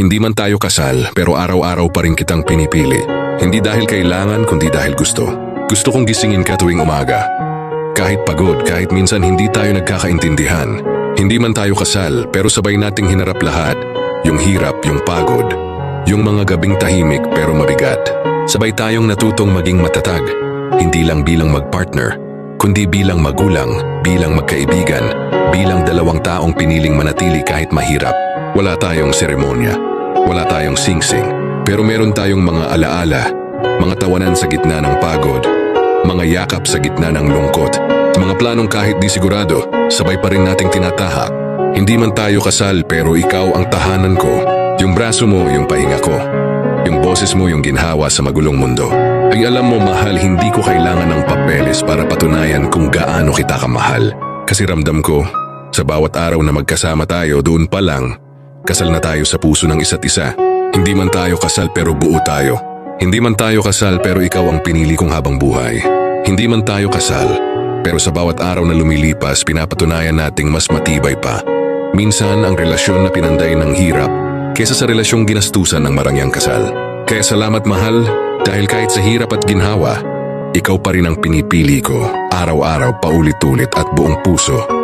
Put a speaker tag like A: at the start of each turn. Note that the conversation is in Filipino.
A: Hindi man tayo kasal, pero araw-araw pa rin kitang pinipili. Hindi dahil kailangan, kundi dahil gusto. Gusto kong gisingin ka tuwing umaga. Kahit pagod, kahit minsan hindi tayo nagkakaintindihan. Hindi man tayo kasal, pero sabay nating hinarap lahat. Yung hirap, yung pagod. Yung mga gabing tahimik pero mabigat. Sabay tayong natutong maging matatag. Hindi lang bilang mag-partner, kundi bilang magulang, bilang magkaibigan, bilang dalawang taong piniling manatili kahit mahirap. Wala tayong seremonya, wala tayong singsing, pero meron tayong mga alaala, mga tawanan sa gitna ng pagod, mga yakap sa gitna ng lungkot, mga planong kahit di sigurado, sabay pa rin nating tinatahak. Hindi man tayo kasal pero ikaw ang tahanan ko, yung braso mo, yung pahinga ko, yung boses mo, yung ginhawa sa magulong mundo. Ay alam mo mahal, hindi ko kailangan ng papeles para patunayan kung gaano kita kamahal. Kasi ramdam ko, sa bawat araw na magkasama tayo, doon pa lang, kasal na tayo sa puso ng isa't isa. Hindi man tayo kasal pero buo tayo. Hindi man tayo kasal pero ikaw ang pinili kong habang buhay. Hindi man tayo kasal, pero sa bawat araw na lumilipas, pinapatunayan nating mas matibay pa. Minsan ang relasyon na pinanday ng hirap, kesa sa relasyong ginastusan ng marangyang kasal. Kaya salamat mahal, dahil kahit sa hirap at ginhawa, ikaw pa rin ang pinipili ko, araw-araw paulit-ulit at buong puso.